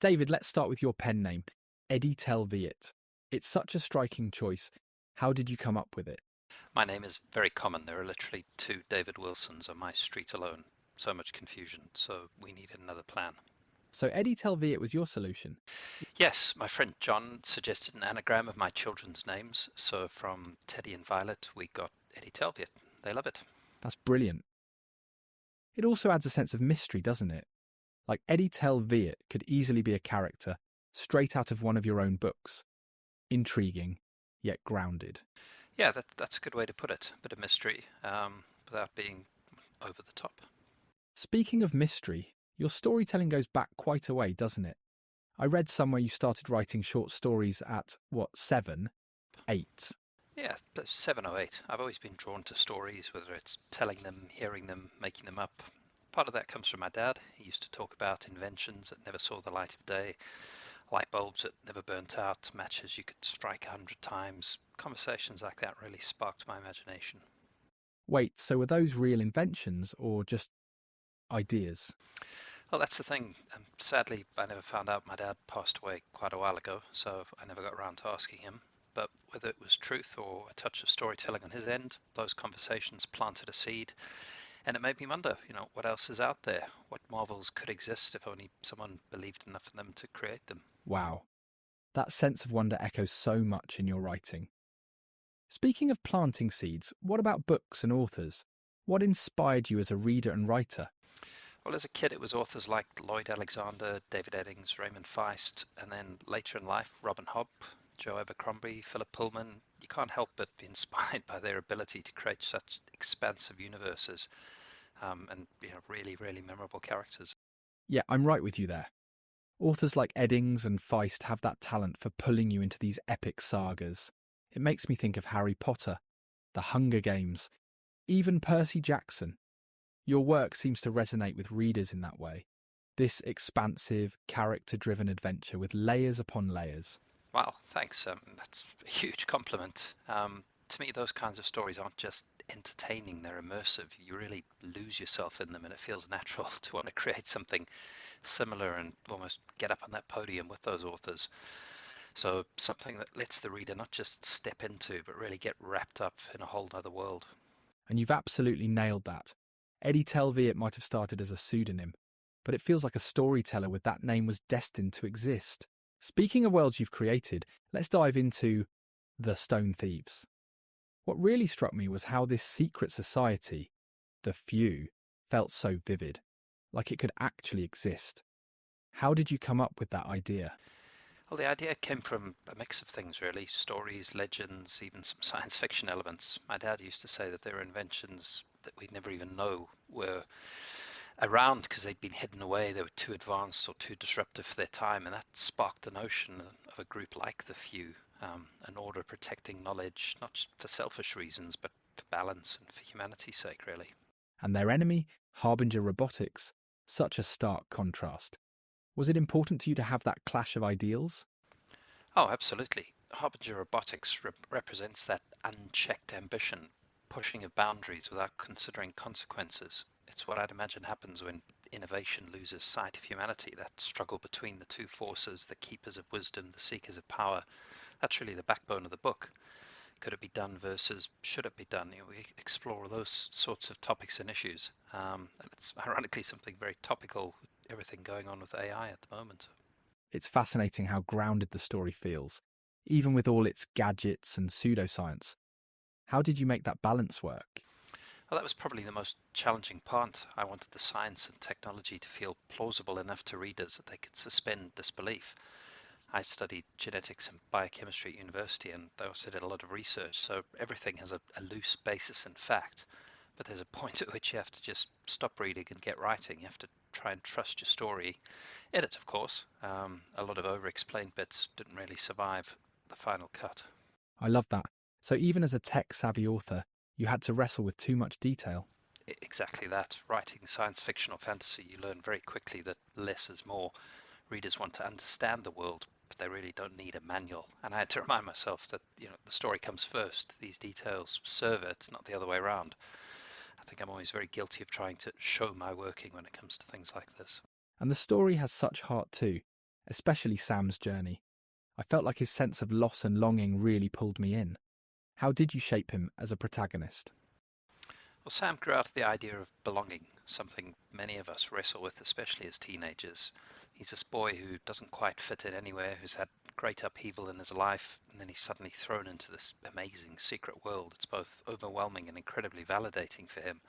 David, let's start with your pen name, Eddy Telviot. It's such a striking choice. How did you come up with it? My name is very common. There are literally 2 David Wilsons on my street alone. So much confusion, so we needed another plan. So Eddy Telviot was your solution? Yes, my friend John suggested an anagram of my children's names. So from Teddy and Violet, we got Eddy Telviot. They love it. That's brilliant. It also adds a sense of mystery, doesn't it? Like Eddy Telviot could easily be a character straight out of one of your own books. Intriguing, yet grounded. Yeah, that's a good way to put it. A bit of mystery, without being over the top. Speaking of mystery, your storytelling goes back quite a way, doesn't it? I read somewhere you started writing short stories at, 7? 8? Yeah, 7 or 8. I've always been drawn to stories, whether it's telling them, hearing them, making them up. Part of that comes from my dad. He used to talk about inventions that never saw the light of day, light bulbs that never burnt out, matches you could strike 100 times. Conversations like that really sparked my imagination. Wait, so were those real inventions or just ideas? Well, that's the thing. Sadly, I never found out. My dad passed away quite a while ago, so I never got around to asking him. But whether it was truth or a touch of storytelling on his end, those conversations planted a seed. And it made me wonder, what else is out there? What marvels could exist if only someone believed enough in them to create them? Wow. That sense of wonder echoes so much in your writing. Speaking of planting seeds, what about books and authors? What inspired you as a reader and writer? Well, as a kid, it was authors like Lloyd Alexander, David Eddings, Raymond Feist, and then later in life, Robin Hobb, Joe Abercrombie, Philip Pullman. You can't help but be inspired by their ability to create such expansive universes and really, really memorable characters. Yeah, I'm right with you there. Authors like Eddings and Feist have that talent for pulling you into these epic sagas. It makes me think of Harry Potter, The Hunger Games, even Percy Jackson. Your work seems to resonate with readers in that way. This expansive, character-driven adventure with layers upon layers. Wow, thanks. That's a huge compliment. To me, those kinds of stories aren't just entertaining, they're immersive. You really lose yourself in them, and it feels natural to want to create something similar and almost get up on that podium with those authors. So something that lets the reader not just step into, but really get wrapped up in a whole other world. And you've absolutely nailed that. Eddy Telviot might have started as a pseudonym, but it feels like a storyteller with that name was destined to exist. Speaking of worlds you've created, let's dive into the Stone Thieves. What really struck me was how this secret society, the Few, felt so vivid, like it could actually exist. How did you come up with that idea? Well, the idea came from a mix of things, really. Stories, legends, even some science fiction elements. My dad used to say that there were inventions that we'd never even know were around because they'd been hidden away. They were too advanced or too disruptive for their time. And that sparked the notion of a group like the Few, an order protecting knowledge, not just for selfish reasons, but for balance and for humanity's sake, really. And their enemy, Harbinger Robotics, such a stark contrast. Was it important to you to have that clash of ideals? Oh, absolutely. Harbinger Robotics represents that unchecked ambition, pushing of boundaries without considering consequences. It's what I'd imagine happens when innovation loses sight of humanity, that struggle between the two forces, the keepers of wisdom, the seekers of power. That's really the backbone of the book. Could it be done versus should it be done? We explore those sorts of topics and issues. And it's ironically something very topical, everything going on with AI at the moment. It's fascinating how grounded the story feels, even with all its gadgets and pseudoscience. How did you make that balance work? Well, that was probably the most challenging part. I wanted the science and technology to feel plausible enough to readers that they could suspend disbelief. I studied genetics and biochemistry at university, and I also did a lot of research, so everything has a loose basis in fact. But there's a point at which you have to just stop reading and get writing. You have to try and trust your story. Edit, of course. A lot of over-explained bits didn't really survive the final cut. I love that. So even as a tech-savvy author, you had to wrestle with too much detail. Exactly that. Writing science fiction or fantasy, you learn very quickly that less is more. Readers want to understand the world, but they really don't need a manual. And I had to remind myself that the story comes first. These details serve it, not the other way around. I think I'm always very guilty of trying to show my working when it comes to things like this. And the story has such heart too. especially Sam's journey. I felt like his sense of loss and longing really pulled me in. How did you shape him as a protagonist? Well, Sam grew out of the idea of belonging, something many of us wrestle with, especially as teenagers. He's this boy who doesn't quite fit in anywhere, who's had great upheaval in his life, and then he's suddenly thrown into this amazing secret world. It's both overwhelming and incredibly validating for him,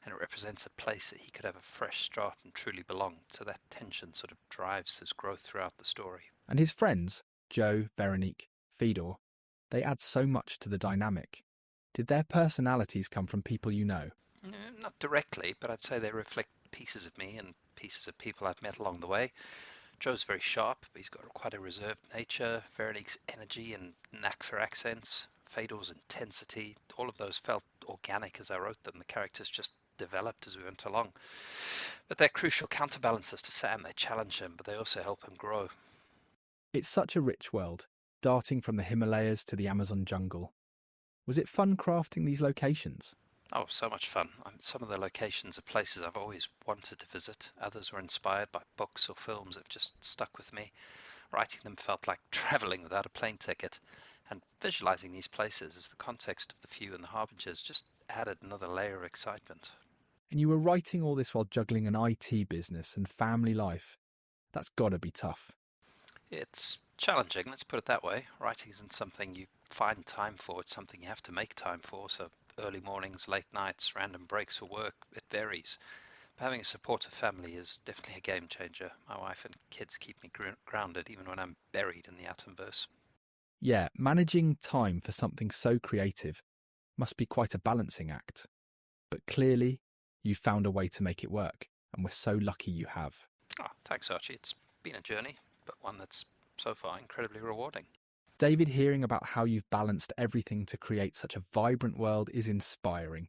and it represents a place that he could have a fresh start and truly belong. So that tension sort of drives his growth throughout the story. And his friends, Joe, Veronique, Fedor, they add so much to the dynamic. Did their personalities come from people you know? Not directly, but I'd say they reflect pieces of me and pieces of people I've met along the way. Joe's very sharp, but he's got quite a reserved nature. Veronique's energy and knack for accents, Fedor's intensity, all of those felt organic as I wrote them. The characters just developed as we went along. But they're crucial counterbalances to Sam. They challenge him, but they also help him grow. It's such a rich world, darting from the Himalayas to the Amazon jungle. Was it fun crafting these locations? Oh, so much fun. Some of the locations are places I've always wanted to visit. Others were inspired by books or films that have just stuck with me. Writing them felt like traveling without a plane ticket. And visualizing these places as the context of the Few and the Harbingers just added another layer of excitement. And you were writing all this while juggling an IT business and family life. That's gotta be tough. It's challenging, let's put it that way. Writing isn't something you find time for, it's something you have to make time for. So early mornings, late nights, random breaks for work, it varies. But having a supportive family is definitely a game changer. My wife and kids keep me grounded even when I'm buried in the Atomverse. Yeah, managing time for something so creative must be quite a balancing act. But clearly, you found a way to make it work, and we're so lucky you have. Oh, thanks, Archie. It's been a journey, but one that's so far incredibly rewarding. David, hearing about how you've balanced everything to create such a vibrant world is inspiring.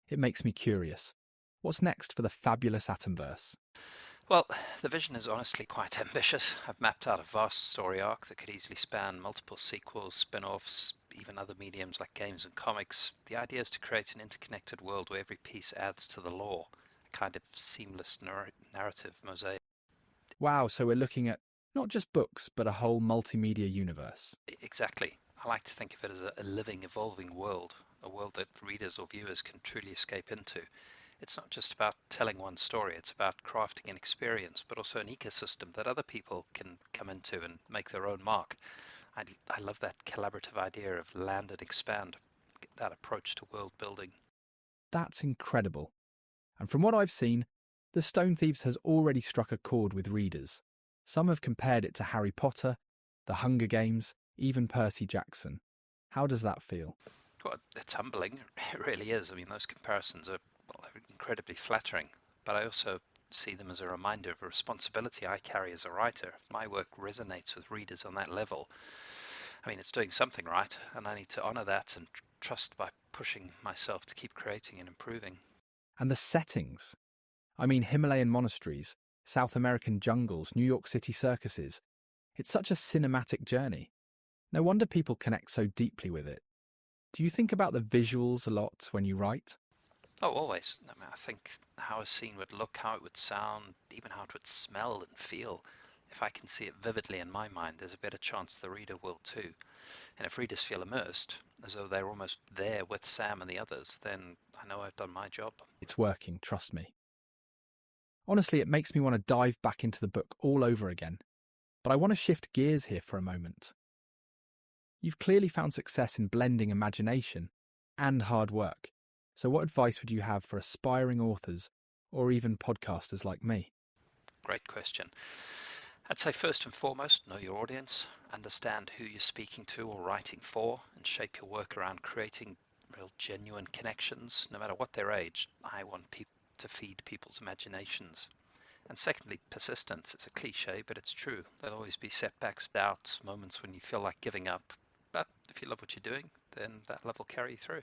It makes me curious. What's next for the Fabulous Atomverse? Well, the vision is honestly quite ambitious. I've mapped out a vast story arc that could easily span multiple sequels, spin-offs, even other mediums like games and comics. The idea is to create an interconnected world where every piece adds to the lore, a kind of seamless narrative mosaic. Wow, so we're looking at not just books, but a whole multimedia universe. Exactly. I like to think of it as a living, evolving world, a world that readers or viewers can truly escape into. It's not just about telling one story, it's about crafting an experience, but also an ecosystem that other people can come into and make their own mark. I love that collaborative idea of land and expand, that approach to world building. That's incredible. And from what I've seen, The Stone Thieves has already struck a chord with readers. Some have compared it to Harry Potter, The Hunger Games, even Percy Jackson. How does that feel? Well, it's humbling, it really is. I mean, those comparisons are incredibly flattering, but I also see them as a reminder of a responsibility I carry as a writer. If my work resonates with readers on that level, I mean, it's doing something right, and I need to honor that and trust by pushing myself to keep creating and improving. And the settings. I mean, Himalayan monasteries, South American jungles, New York City circuses. It's such a cinematic journey. No wonder people connect so deeply with it. Do you think about the visuals a lot when you write? Oh, always. I mean, I think how a scene would look, how it would sound, even how it would smell and feel. If I can see it vividly in my mind, there's a better chance the reader will too. And if readers feel immersed, as though they're almost there with Sam and the others, then I know I've done my job. It's working, trust me. Honestly, it makes me want to dive back into the book all over again. But I want to shift gears here for a moment. You've clearly found success in blending imagination and hard work. So what advice would you have for aspiring authors or even podcasters like me? Great question. I'd say first and foremost, know your audience, understand who you're speaking to or writing for, and shape your work around creating real genuine connections, no matter what their age. I want to feed people's imaginations. And secondly, persistence. It's a cliche, but it's true. There'll always be setbacks, doubts, moments when you feel like giving up. But if you love what you're doing, then that love will carry you through.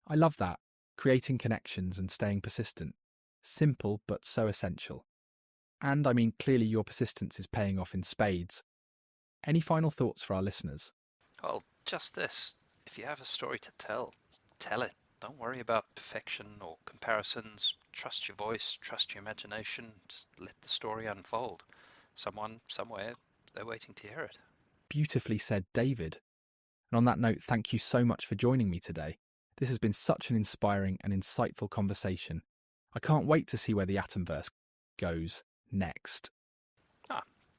I love that. Creating connections and staying persistent. Simple, but so essential. And I mean, clearly your persistence is paying off in spades. Any final thoughts for our listeners? Well, just this. If you have a story to tell, tell it. Don't worry about perfection or comparisons. Trust your voice, trust your imagination. Just let the story unfold. someone, somewhere, they're waiting to hear it. Beautifully said, David. And on that note, thank you so much for joining me today. This has been such an inspiring and insightful conversation. I can't wait to see where the Atomverse goes next.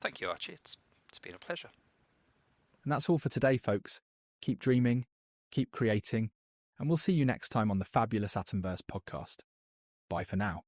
Thank you, Archie. It's been a pleasure. And that's all for today, folks. Keep dreaming, keep creating, and we'll see you next time on the Fabulous Atomverse podcast. Bye for now.